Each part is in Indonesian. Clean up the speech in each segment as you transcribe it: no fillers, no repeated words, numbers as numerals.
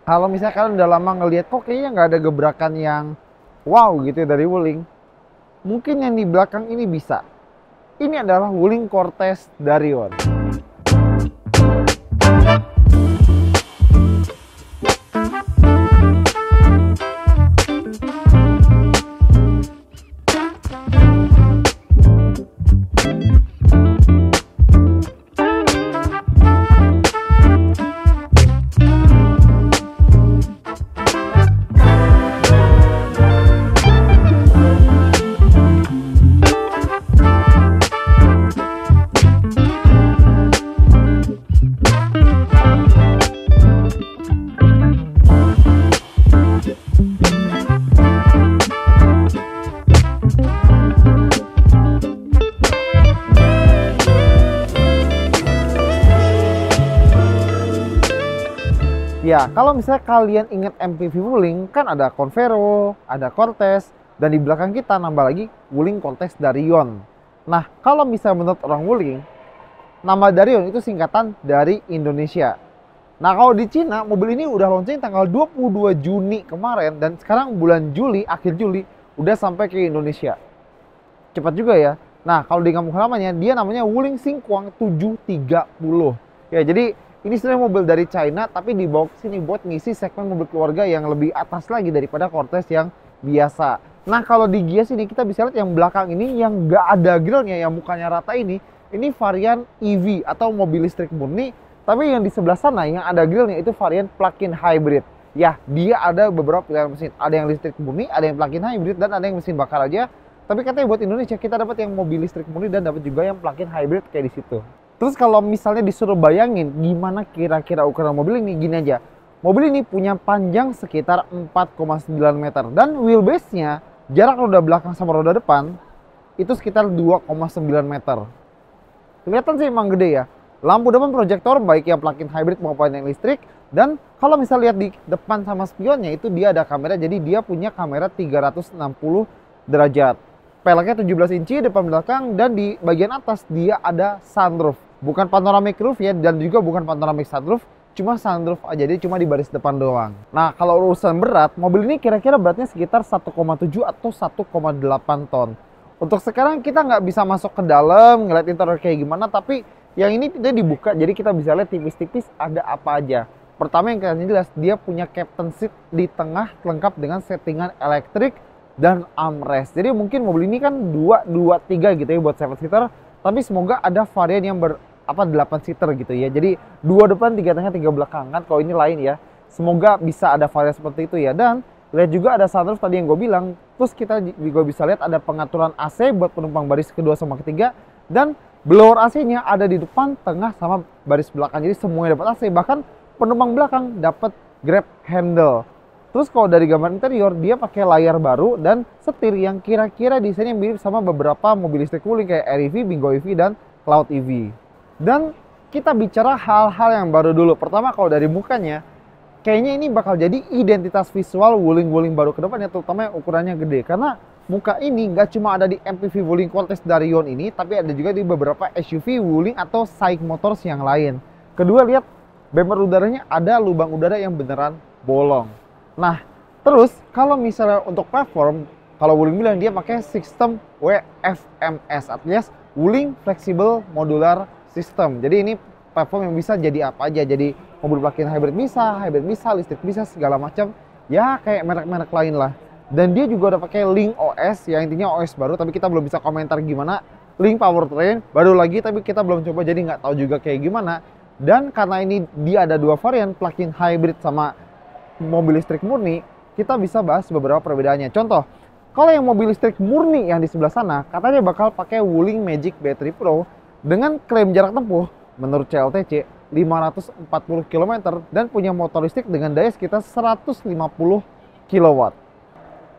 Kalau misalnya kalian udah lama ngelihat kok kayaknya nggak ada gebrakan yang wow gitu ya dari Wuling, mungkin yang di belakang ini bisa. Ini adalah Wuling Cortez Darion. Ya, kalau misalnya kalian ingat MPV Wuling, kan ada Convero, ada Cortez, dan di belakang kita nambah lagi Wuling Cortez Darion. Nah, kalau misalnya menurut orang Wuling, nama Darion itu singkatan dari Indonesia. Nah, kalau di Cina, mobil ini udah launching tanggal 22 Juni kemarin, dan sekarang bulan Juli, akhir Juli, udah sampai ke Indonesia. Cepat juga ya. Nah, kalau di kampung halamannya, dia namanya Wuling Xingguang 730. Ya, jadi ini sebenarnya mobil dari China, tapi dibawa ke sini buat ngisi segmen mobil keluarga yang lebih atas lagi daripada Cortez yang biasa. Nah, kalau di Gias ini kita bisa lihat yang belakang ini yang nggak ada grillnya, yang mukanya rata ini varian EV atau mobil listrik murni. Tapi yang di sebelah sana yang ada grillnya itu varian plug-in hybrid. Ya, dia ada beberapa pilihan mesin. Ada yang listrik murni, ada yang plug-in hybrid, dan ada yang mesin bakar aja. Tapi katanya buat Indonesia kita dapat yang mobil listrik murni dan dapat juga yang plug-in hybrid kayak di situ. Terus kalau misalnya disuruh bayangin gimana kira-kira ukuran mobil ini, gini aja. Mobil ini punya panjang sekitar 4,9 meter dan wheelbase-nya jarak roda belakang sama roda depan itu sekitar 2,9 meter. Kelihatan sih emang gede ya. Lampu depan proyektor baik yang plug-in hybrid maupun yang listrik, dan kalau misalnya lihat di depan sama spionnya itu dia ada kamera, jadi dia punya kamera 360 derajat. Peleknya 17 inci depan belakang, dan di bagian atas dia ada sunroof. Bukan panoramic roof ya, dan juga bukan panoramic sunroof, cuma sunroof aja, jadi cuma di baris depan doang. Nah, kalau urusan berat, mobil ini kira-kira beratnya sekitar 1,7 atau 1,8 ton. Untuk sekarang kita nggak bisa masuk ke dalam, ngeliat interior kayak gimana, tapi yang ini dia dibuka, jadi kita bisa lihat tipis-tipis ada apa aja. Pertama yang kalian jelas, dia punya captain seat di tengah, lengkap dengan settingan elektrik dan armrest. Jadi mungkin mobil ini kan 223 gitu ya buat 7 seater, tapi semoga ada varian yang 8 seater gitu ya. Jadi 2 depan, 3 tengah, 3 belakang kan. Kalau ini lain ya. Semoga bisa ada varian seperti itu ya. Dan lihat juga ada sunroof tadi yang gue bilang. Terus kita juga bisa lihat ada pengaturan AC buat penumpang baris kedua sama ketiga, dan blower AC-nya ada di depan, tengah sama baris belakang. Jadi semuanya dapat AC. Bahkan penumpang belakang dapat grab handle. Terus kalau dari gambar interior, dia pakai layar baru dan setir yang kira-kira desainnya mirip sama beberapa mobil listrik Wuling kayak REV, Bingo EV, dan Cloud EV. Dan kita bicara hal-hal yang baru dulu. Pertama, kalau dari mukanya, kayaknya ini bakal jadi identitas visual Wuling-Wuling baru ke depannya, terutama yang ukurannya gede. Karena muka ini nggak cuma ada di MPV Wuling Cortez Darion ini, tapi ada juga di beberapa SUV Wuling atau SAIC Motors yang lain. Kedua, lihat bumper udaranya ada lubang udara yang beneran bolong. Nah, terus kalau misalnya untuk platform, kalau Wuling bilang dia pakai sistem WFMS, artinya Wuling Flexible Modular System. Jadi ini platform yang bisa jadi apa aja. Jadi mobil plug-in hybrid bisa, listrik bisa, segala macam. Ya kayak merek-merek lain lah. Dan dia juga udah pakai Link OS, yang intinya OS baru, tapi kita belum bisa komentar gimana. Link Powertrain baru lagi, tapi kita belum coba, jadi nggak tahu juga kayak gimana. Dan karena ini dia ada 2 varian, plug-in hybrid sama mobil listrik murni, kita bisa bahas beberapa perbedaannya. Contoh, kalau yang mobil listrik murni yang di sebelah sana, katanya bakal pakai Wuling Magic Battery Pro dengan klaim jarak tempuh menurut CLTC 540 km dan punya motor listrik dengan daya sekitar 150 kW.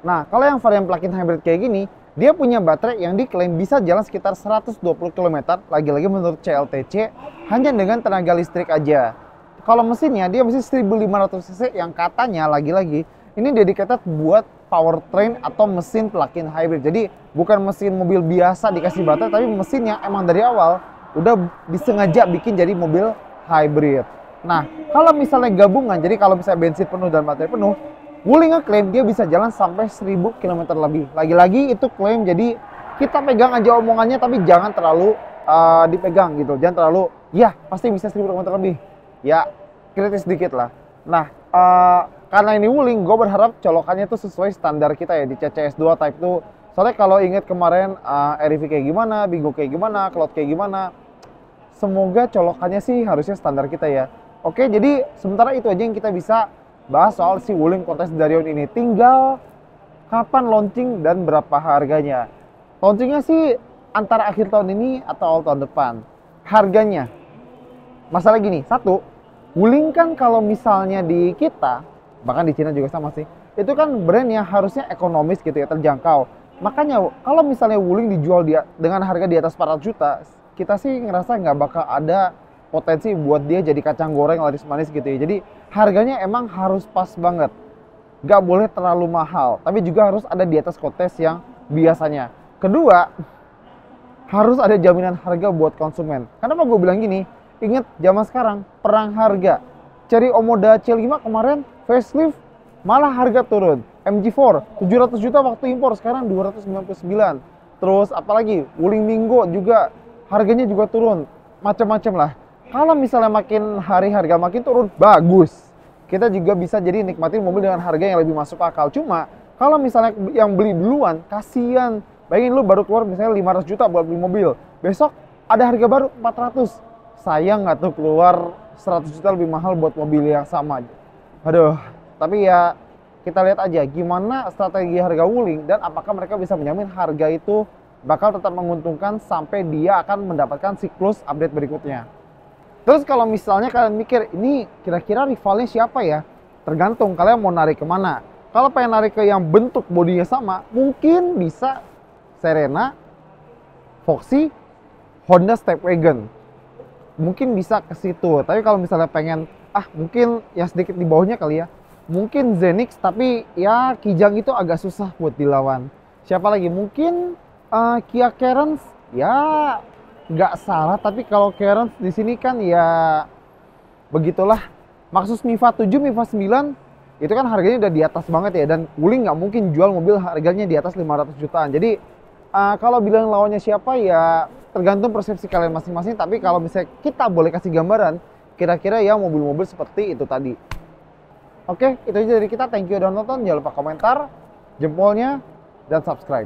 Nah, kalau yang varian plug-in hybrid kayak gini, dia punya baterai yang diklaim bisa jalan sekitar 120 km, lagi-lagi menurut CLTC, hanya dengan tenaga listrik aja. Kalau mesinnya, dia mesin 1500 cc yang katanya, lagi-lagi, ini dedicated buat powertrain atau mesin plug-in hybrid. Jadi bukan mesin mobil biasa dikasih baterai, tapi mesin yang emang dari awal udah disengaja bikin jadi mobil hybrid. Nah, kalau misalnya gabungan, jadi kalau misalnya bensin penuh dan baterai penuh, Wuling ngeklaim dia bisa jalan sampai 1000 km lebih. Lagi-lagi itu klaim, jadi kita pegang aja omongannya, tapi jangan terlalu dipegang gitu. Jangan terlalu, ya pasti bisa 1000 km lebih. Ya, kritis sedikit lah. Nah, karena ini Wuling, gue berharap colokannya tuh sesuai standar kita ya di CCS2 Type 2. Soalnya kalau inget kemarin REV kayak gimana, Bigo kayak gimana, Cloud kayak gimana, semoga colokannya sih harusnya standar kita ya. Oke, jadi sementara itu aja yang kita bisa bahas soal si Wuling Cortex Darion ini. Tinggal kapan launching dan berapa harganya. Launchingnya sih antara akhir tahun ini atau awal tahun depan. Harganya, masalah gini, satu, Wuling kan kalau misalnya di kita, bahkan di Cina juga sama sih, itu kan brand yang harusnya ekonomis gitu ya, terjangkau. Makanya kalau misalnya Wuling dijual dengan harga di atas 400 juta, kita sih ngerasa nggak bakal ada potensi buat dia jadi kacang goreng laris manis gitu ya. Jadi harganya emang harus pas banget, nggak boleh terlalu mahal, tapi juga harus ada di atas kontes yang biasanya. Kedua, harus ada jaminan harga buat konsumen. Kenapa gue bilang gini? Ingat zaman sekarang perang harga. Cherry Omoda C5 kemarin facelift malah harga turun. MG4 700 juta waktu impor, sekarang 299. Terus apalagi Wuling Mingo juga harganya juga turun. Macam-macam lah. Kalau misalnya makin hari harga makin turun, bagus. Kita juga bisa jadi nikmatin mobil dengan harga yang lebih masuk akal. Cuma kalau misalnya yang beli duluan, kasihan. Bayangin lu baru keluar misalnya 500 juta buat beli mobil. Besok ada harga baru 400. Sayang nggak tuh keluar 100 juta lebih mahal buat mobil yang sama. Aduh, tapi ya kita lihat aja gimana strategi harga Wuling dan apakah mereka bisa menjamin harga itu bakal tetap menguntungkan sampai dia akan mendapatkan siklus update berikutnya. Terus kalau misalnya kalian mikir, ini kira-kira rivalnya siapa ya? Tergantung kalian mau narik kemana. Kalau pengen narik ke yang bentuk bodinya sama, mungkin bisa Serena, Foxy, Honda Stepwagon. Mungkin bisa ke situ. Tapi kalau misalnya pengen, mungkin yang sedikit di bawahnya kali ya. Mungkin Zenix, tapi ya Kijang itu agak susah buat dilawan. Siapa lagi? Mungkin Kia Carens, ya nggak salah, tapi kalau Carens di sini kan ya begitulah. Maxus Miva 7, Miva 9 itu kan harganya udah di atas banget ya, dan Wuling nggak mungkin jual mobil harganya di atas 500 jutaan. Jadi kalau bilang lawannya siapa ya tergantung persepsi kalian masing-masing, tapi kalau misalnya kita boleh kasih gambaran, kira-kira ya mobil-mobil seperti itu tadi. Oke, itu aja dari kita. Thank you udah nonton. Jangan lupa komentar, jempolnya, dan subscribe.